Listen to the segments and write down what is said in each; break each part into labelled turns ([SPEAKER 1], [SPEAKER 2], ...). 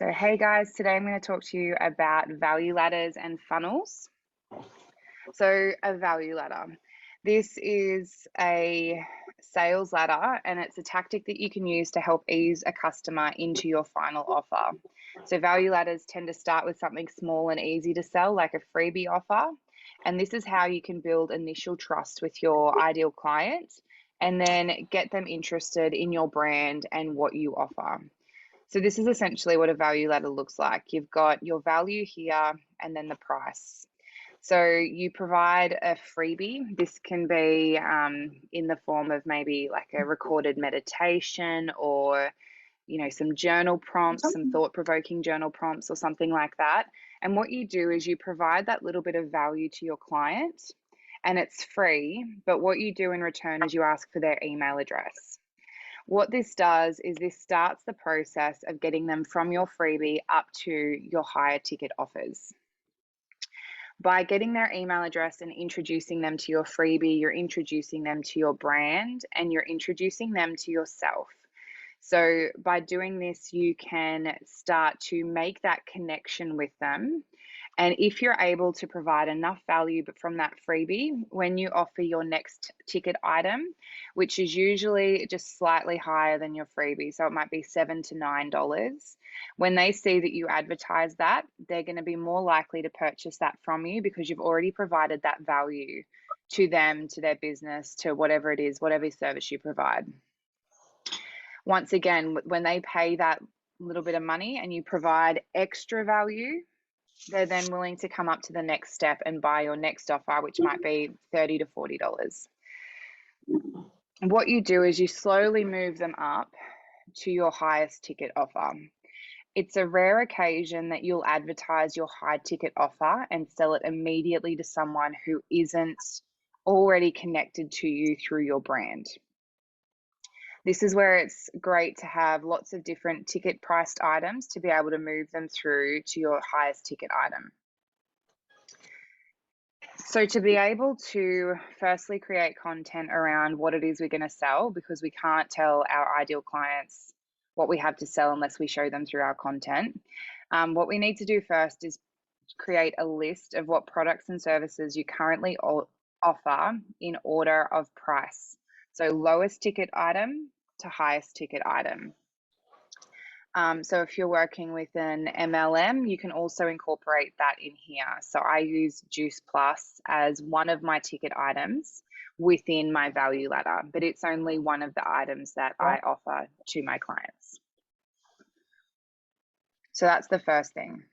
[SPEAKER 1] So, hey guys, today I'm going to talk to you about value ladders and funnels. So, a value ladder. This is a sales ladder and it's a tactic that you can use to help ease a customer into your final offer. So, value ladders tend to start with something small and easy to sell, like a freebie offer. And this is how you can build initial trust with your ideal client and then get them interested in your brand and what you offer. So this is essentially what a value ladder looks like. You've got your value here and then the price. So you provide a freebie. This can be in the form of maybe like a recorded meditation or, some journal prompts, some thought-provoking journal prompts or something like that. And what you do is you provide that little bit of value to your client and it's free. But what you do in return is you ask for their email address. What this does is this starts the process of getting them from your freebie up to your higher ticket offers. By getting their email address and introducing them to your freebie, you're introducing them to your brand and you're introducing them to yourself. So by doing this, you can start to make that connection with them. And if you're able to provide enough value from that freebie, when you offer your next ticket item, which is usually just slightly higher than your freebie, so it might be $7 to $9, when they see that you advertise that, they're going to be more likely to purchase that from you because you've already provided that value to them, to their business, to whatever it is, whatever service you provide. Once again, when they pay that little bit of money and you provide extra value, they're then willing to come up to the next step and buy your next offer, which might be $30 to $40. What you do is you slowly move them up to your highest ticket offer. It's a rare occasion that you'll advertise your high ticket offer and sell it immediately to someone who isn't already connected to you through your brand. This is where it's great to have lots of different ticket priced items to be able to move them through to your highest ticket item. So to be able to firstly create content around what it is we're going to sell, because we can't tell our ideal clients what we have to sell unless we show them through our content. What we need to do first is create a list of what products and services you currently offer in order of price. So lowest ticket item to highest ticket item. So if you're working with an MLM, you can also incorporate that in here. So I use Juice Plus as one of my ticket items within my value ladder, but it's only one of the items that I offer to my clients. So that's the first thing.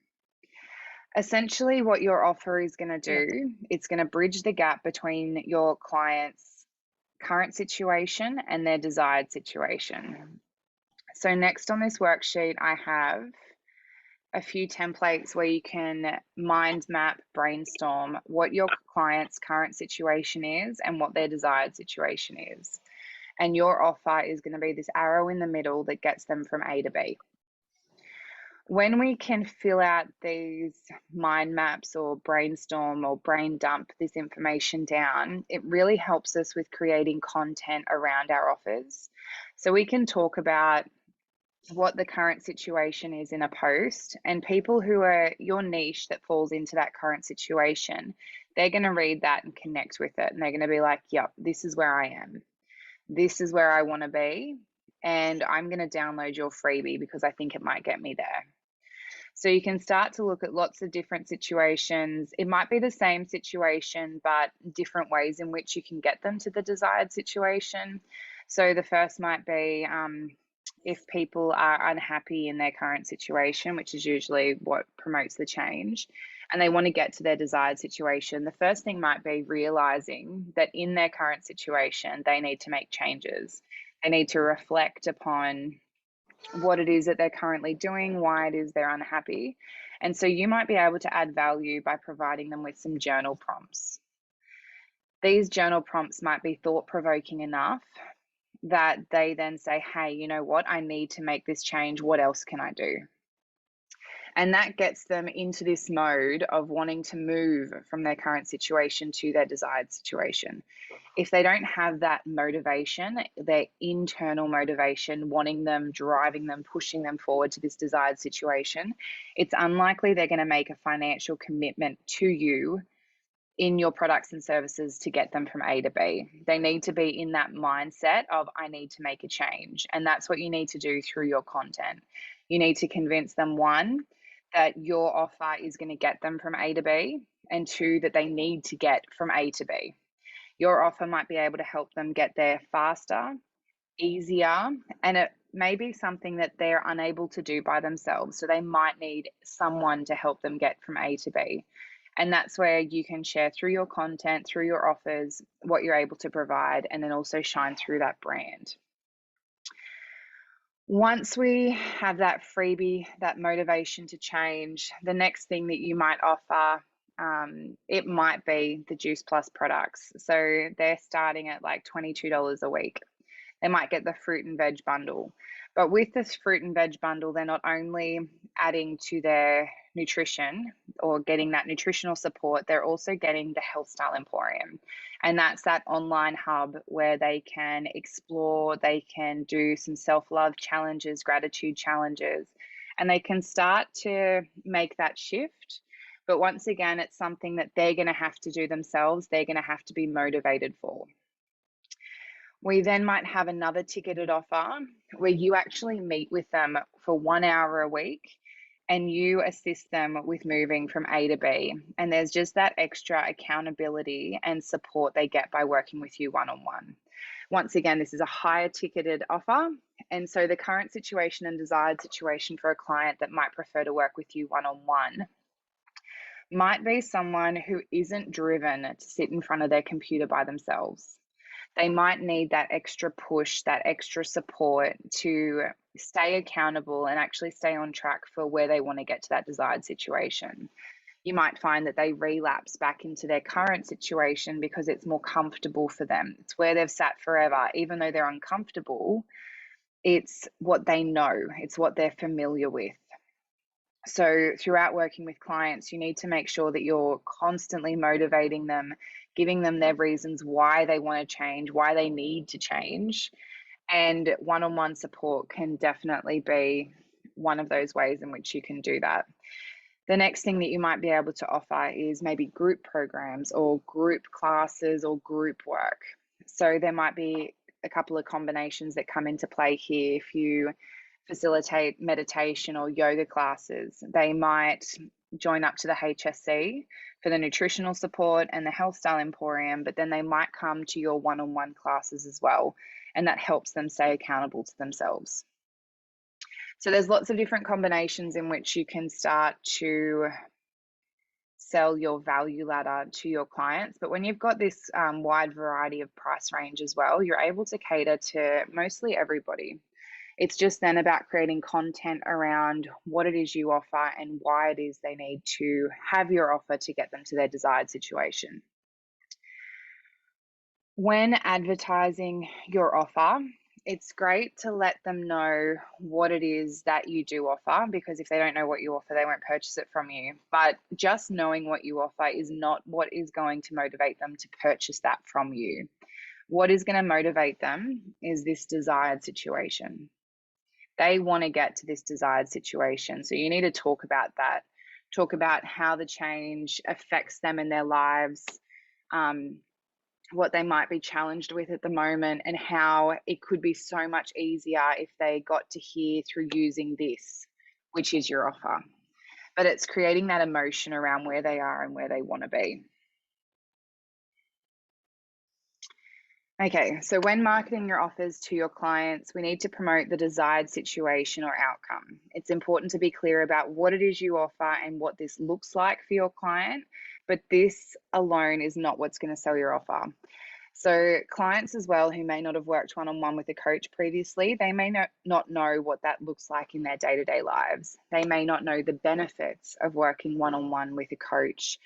[SPEAKER 1] Essentially, what your offer is going to do, it's going to bridge the gap between your client's current situation and their desired situation. So next on this worksheet, I have a few templates where you can mind map, brainstorm what your client's current situation is and what their desired situation is. And your offer is going to be this arrow in the middle that gets them from A to B. When we can fill out these mind maps or brainstorm or brain dump this information down, it really helps us with creating content around our offers. So we can talk about what the current situation is in a post, and people who are your niche that falls into that current situation, they're going to read that and connect with it. And they're going to be like, yep, this is where I am. This is where I want to be. And I'm going to download your freebie because I think it might get me there. So you can start to look at lots of different situations. It might be the same situation, but different ways in which you can get them to the desired situation. So the first might be if people are unhappy in their current situation, which is usually what promotes the change, and they want to get to their desired situation, the first thing might be realizing that in their current situation, they need to make changes. They need to reflect upon what it is that they're currently doing, why it is they're unhappy. And so you might be able to add value by providing them with some journal prompts. These journal prompts might be thought-provoking enough that they then say, hey, you know what? I need to make this change. What else can I do? And that gets them into this mode of wanting to move from their current situation to their desired situation. If they don't have that motivation, their internal motivation, wanting them, driving them, pushing them forward to this desired situation, it's unlikely they're going to make a financial commitment to you in your products and services to get them from A to B. They need to be in that mindset of, I need to make a change. And that's what you need to do through your content. You need to convince them, one, that your offer is going to get them from A to B, and two, that they need to get from A to B. Your offer might be able to help them get there faster, easier, and it may be something that they're unable to do by themselves. So they might need someone to help them get from A to B. And that's where you can share through your content, through your offers, what you're able to provide, and then also shine through that brand. Once we have that freebie, that motivation to change, the next thing that you might offer, it might be the Juice Plus products. So they're starting at like $22 a week. They might get the fruit and veg bundle. But with this fruit and veg bundle, they're not only adding to their nutrition or getting that nutritional support, they're also getting the Health Style Emporium. And that's that online hub where they can explore, they can do some self-love challenges, gratitude challenges, and they can start to make that shift. But once again, it's something that they're going to have to do themselves. They're going to have to be motivated for. We then might have another ticketed offer where you actually meet with them for 1 hour a week and you assist them with moving from A to B. And there's just that extra accountability and support they get by working with you one-on-one. Once again, this is a higher ticketed offer. And so the current situation and desired situation for a client that might prefer to work with you one-on-one might be someone who isn't driven to sit in front of their computer by themselves. They might need that extra push, that extra support to stay accountable and actually stay on track for where they want to get to that desired situation. You might find that they relapse back into their current situation because it's more comfortable for them. It's where they've sat forever. Even though they're uncomfortable, it's what they know, it's what they're familiar with. So throughout working with clients, you need to make sure that you're constantly motivating them, giving them their reasons why they want to change, why they need to change. And one-on-one support can definitely be one of those ways in which you can do that. The next thing that you might be able to offer is maybe group programs or group classes or group work. So there might be a couple of combinations that come into play here. If you facilitate meditation or yoga classes, they might join up to the HSC for the nutritional support and the Health Style Emporium, but then they might come to your one-on-one classes as well, and that helps them stay accountable to themselves. So there's lots of different combinations in which you can start to sell your value ladder to your clients. But when you've got this wide variety of price range as well, you're able to cater to mostly everybody. It's just then about creating content around what it is you offer and why it is they need to have your offer to get them to their desired situation. When advertising your offer, it's great to let them know what it is that you do offer, because if they don't know what you offer, they won't purchase it from you. But just knowing what you offer is not what is going to motivate them to purchase that from you. What is going to motivate them is this desired situation. They want to get to this desired situation. So you need to talk about that. Talk about how the change affects them in their lives, what they might be challenged with at the moment, and how it could be so much easier if they got to hear through using this, which is your offer. But it's creating that emotion around where they are and where they want to be. Okay, so when marketing your offers to your clients, we need to promote the desired situation or outcome. It's important to be clear about what it is you offer and what this looks like for your client, but this alone is not what's going to sell your offer. So clients as well who may not have worked one-on-one with a coach previously, they may not know what that looks like in their day-to-day lives. They may not know the benefits of working one-on-one with a coach.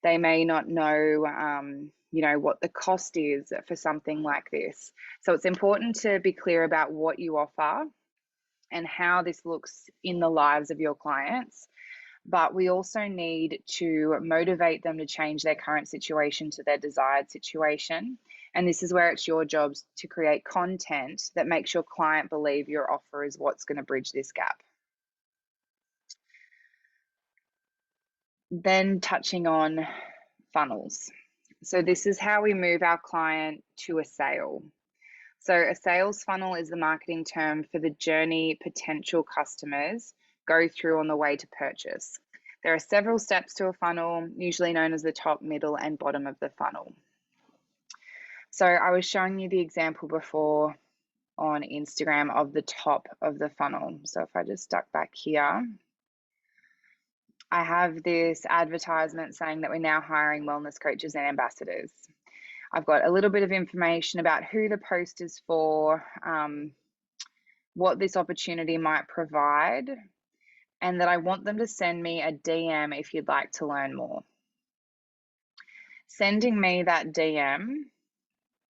[SPEAKER 1] They may not know, what the cost is for something like this. So it's important to be clear about what you offer and how this looks in the lives of your clients, but we also need to motivate them to change their current situation to their desired situation. And this is where it's your job to create content that makes your client believe your offer is what's going to bridge this gap. Then touching on funnels. So this is how we move our client to a sale. So a sales funnel is the marketing term for the journey potential customers go through on the way to purchase. There are several steps to a funnel, usually known as the top, middle, and bottom of the funnel. So I was showing you the example before on Instagram of the top of the funnel. So if I just duck back here, I have this advertisement saying that we're now hiring wellness coaches and ambassadors. I've got a little bit of information about who the post is for, what this opportunity might provide, and that I want them to send me a DM if you'd like to learn more. Sending me that DM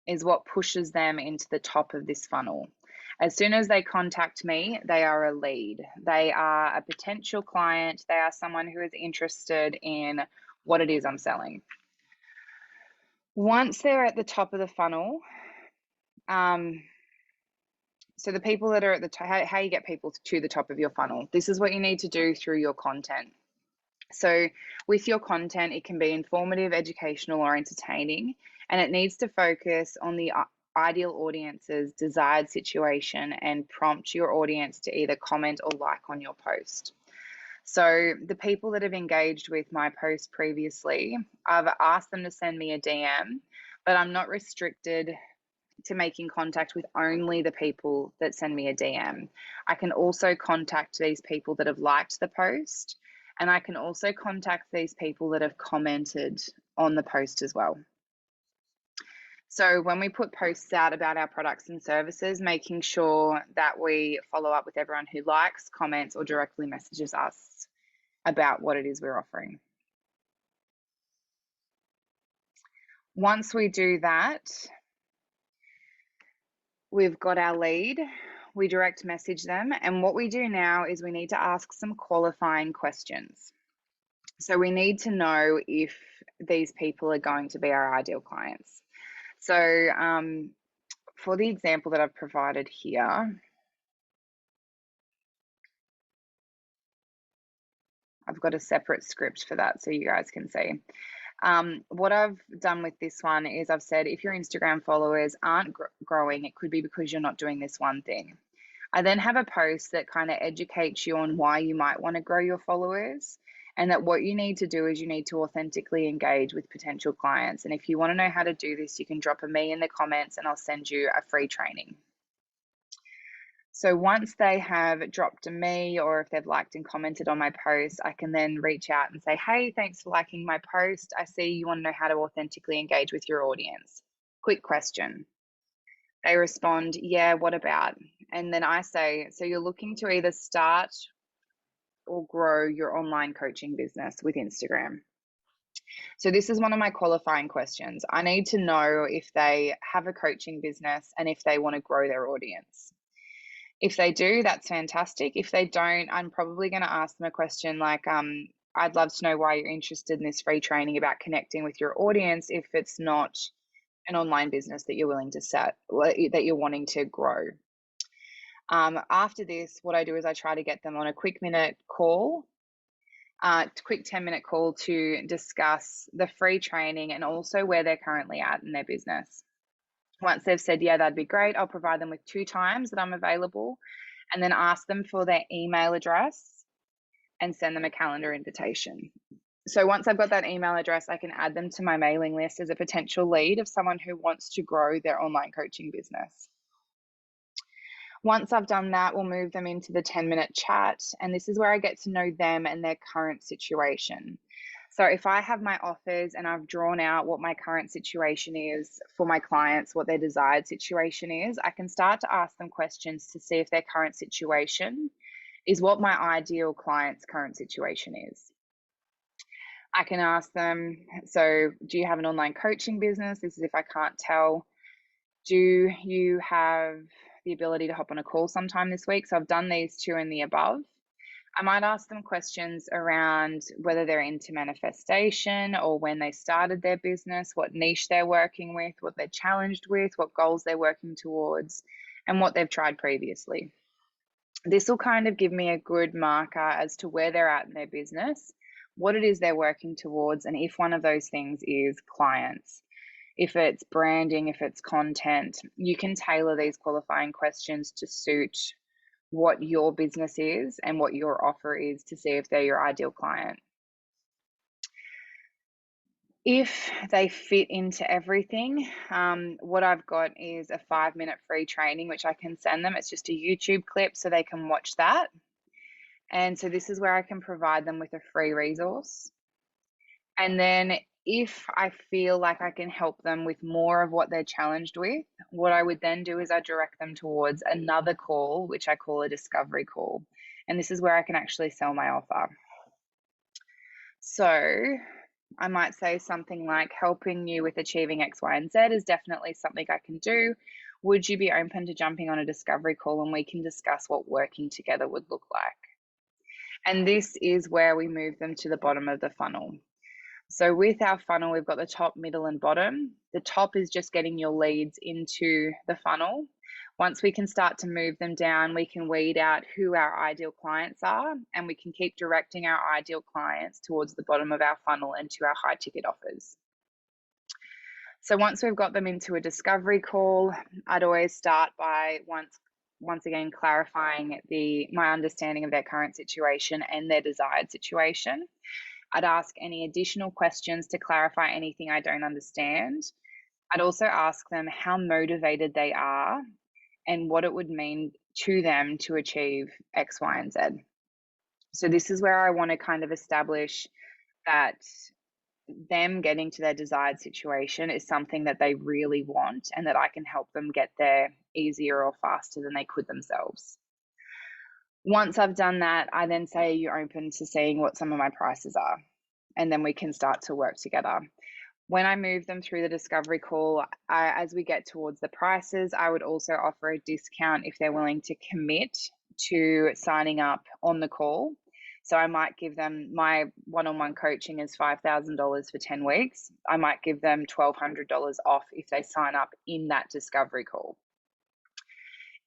[SPEAKER 1] is what pushes them into the top of this funnel. As soon as they contact me, they are a lead. They are a potential client. They are someone who is interested in what it is I'm selling. Once they're at the top of the funnel, so the people that are at the top, how you get people to the top of your funnel, this is what you need to do through your content. So with your content, it can be informative, educational, or entertaining, and it needs to focus on the ideal audience's desired situation and prompt your audience to either comment or like on your post. So the people that have engaged with my post previously, I've asked them to send me a DM, but I'm not restricted to making contact with only the people that send me a DM. I can also contact these people that have liked the post, and I can also contact these people that have commented on the post as well. So when we put posts out about our products and services, making sure that we follow up with everyone who likes, comments, or directly messages us about what it is we're offering. Once we do that, we've got our lead, we direct message them, and what we do now is we need to ask some qualifying questions. So we need to know if these people are going to be our ideal clients. So for the example that I've provided here, I've got a separate script for that so you guys can see. What I've done with this one is I've said if your Instagram followers aren't growing, it could be because you're not doing this one thing. I then have a post that kind of educates you on why you might want to grow your followers, and that what you need to do is you need to authentically engage with potential clients. And if you want to know how to do this, you can drop a me in the comments and I'll send you a free training. So once they have dropped a me, or if they've liked and commented on my post, I can then reach out and say, hey, thanks for liking my post. I see you want to know how to authentically engage with your audience. Quick question. They respond, yeah, what about? And then I say, so you're looking to either start or grow your online coaching business with Instagram. So this is one of my qualifying questions. I need to know if they have a coaching business and if they want to grow their audience. If they do, that's fantastic. If they don't, I'm probably going to ask them a question like, I'd love to know why you're interested in this free training about connecting with your audience if it's not an online business that you're willing to set, that you're wanting to grow. After this, what I do is I try to get them on a quick 10-minute call to discuss the free training and also where they're currently at in their business. Once they've said, yeah, that'd be great, I'll provide them with 2 times that I'm available, and then ask them for their email address and send them a calendar invitation. So once I've got that email address, I can add them to my mailing list as a potential lead of someone who wants to grow their online coaching business. Once I've done that, we'll move them into the 10-minute chat, and this is where I get to know them and their current situation. So if I have my offers and I've drawn out what my current situation is for my clients, what their desired situation is, I can start to ask them questions to see if their current situation is what my ideal client's current situation is. I can ask them, so do you have an online coaching business? This is if I can't tell. Do you have the ability to hop on a call sometime this week? So I've done these 2 and the above. I might ask them questions around whether they're into manifestation or when they started their business, what niche they're working with, what they're challenged with, what goals they're working towards, and what they've tried previously. This will kind of give me a good marker as to where they're at in their business, what it is they're working towards, and if one of those things is clients. If it's branding, if it's content, you can tailor these qualifying questions to suit what your business is and what your offer is to see if they're your ideal client. If they fit into everything, what I've got is a 5-minute free training, which I can send them. It's just a YouTube clip so they can watch that. And so this is where I can provide them with a free resource. And then if I feel like I can help them with more of what they're challenged with, what I would then do is I direct them towards another call, which I call a discovery call. And this is where I can actually sell my offer. So I might say something like, helping you with achieving X, Y, and Z is definitely something I can do. Would you be open to jumping on a discovery call and we can discuss what working together would look like? And this is where we move them to the bottom of the funnel. So with our funnel, we've got the top, middle, and bottom. The top is just getting your leads into the funnel. Once we can start to move them down, we can weed out who our ideal clients are, and we can keep directing our ideal clients towards the bottom of our funnel and to our high ticket offers. So once we've got them into a discovery call, I'd always start by once again clarifying my understanding of their current situation and their desired situation. I'd ask any additional questions to clarify anything I don't understand. I'd also ask them how motivated they are and what it would mean to them to achieve X, Y, and Z. So this is where I want to kind of establish that them getting to their desired situation is something that they really want and that I can help them get there easier or faster than they could themselves. Once I've done that, I then say, are you open to seeing what some of my prices are? And then we can start to work together. When I move them through the discovery call, as we get towards the prices, I would also offer a discount if they're willing to commit to signing up on the call. So I might give them, my one-on-one coaching is $5,000 for 10 weeks. I might give them $1,200 off if they sign up in that discovery call.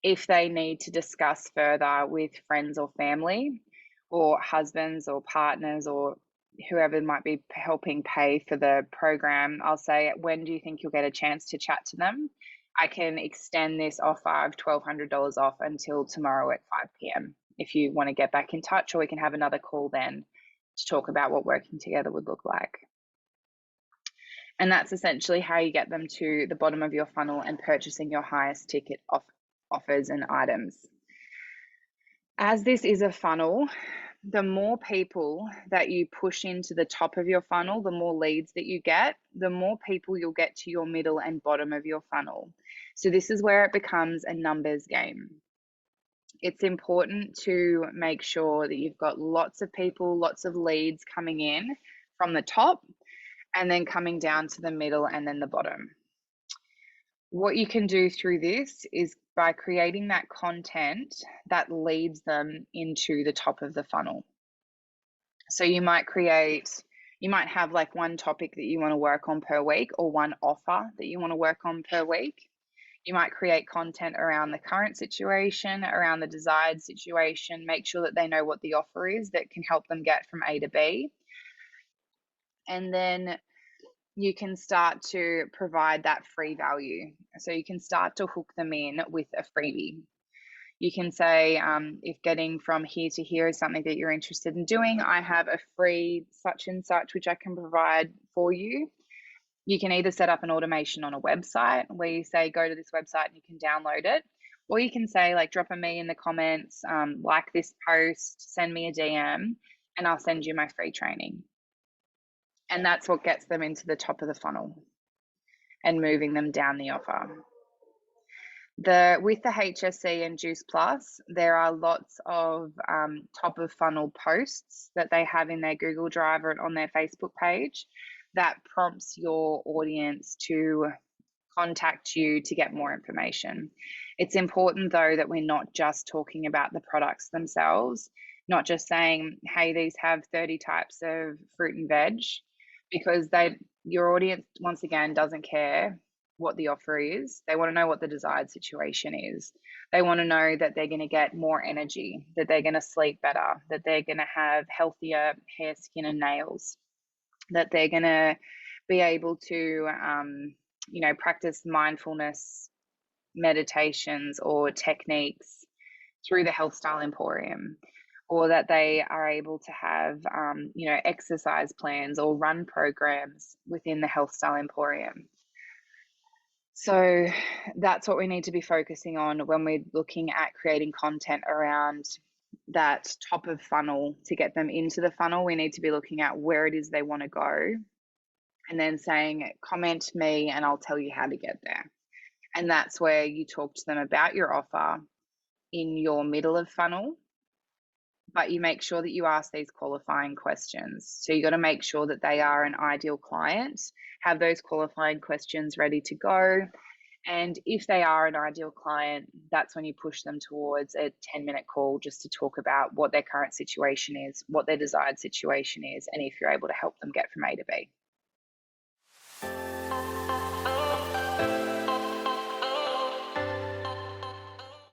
[SPEAKER 1] If they need to discuss further with friends or family or husbands or partners or whoever might be helping pay for the program, I'll say, when do you think you'll get a chance to chat to them? I can extend this offer of $1,200 off until tomorrow at 5 p.m. if you want to get back in touch, or we can have another call then to talk about what working together would look like. And that's essentially how you get them to the bottom of your funnel and purchasing your highest ticket offers and items. As this is a funnel, the more people that you push into the top of your funnel, the more leads that you get, the more people you'll get to your middle and bottom of your funnel. So this is where it becomes a numbers game. It's important to make sure that you've got lots of people, lots of leads coming in from the top and then coming down to the middle and then the bottom. What you can do through this is by creating that content that leads them into the top of the funnel. So you might have like one topic that you want to work on per week or one offer that you want to work on per week. You might create content around the current situation, around the desired situation, make sure that they know what the offer is that can help them get from A to B. And then you can start to provide that free value. So you can start to hook them in with a freebie. You can say, if getting from here to here is something that you're interested in doing, I have a free such and such, which I can provide for you. You can either set up an automation on a website where you say, go to this website and you can download it. Or you can say, like, drop a me in the comments, like this post, send me a DM, and I'll send you my free training. And that's what gets them into the top of the funnel and moving them down the offer. With the HSC and Juice Plus, there are lots of top of funnel posts that they have in their Google Drive or on their Facebook page that prompts your audience to contact you to get more information. It's important though that we're not just talking about the products themselves. not just saying, hey, these have 30 types of fruit and veg, because your audience, once again, doesn't care what the offer is. They want to know what the desired situation is. They want to know that they're going to get more energy, that they're going to sleep better, that they're going to have healthier hair, skin, and nails, that they're going to be able to, practice mindfulness meditations or techniques through the Health Style Emporium, or that they are able to have, exercise plans or run programs within the Health Style Emporium. So that's what we need to be focusing on when we're looking at creating content around that top of funnel to get them into the funnel. We need to be looking at where it is they want to go and then saying, comment me and I'll tell you how to get there. And that's where you talk to them about your offer in your middle of funnel, but you make sure that you ask these qualifying questions. So you got to make sure that they are an ideal client, have those qualifying questions ready to go. And if they are an ideal client, that's when you push them towards a 10-minute call just to talk about what their current situation is, what their desired situation is, and if you're able to help them get from A to B.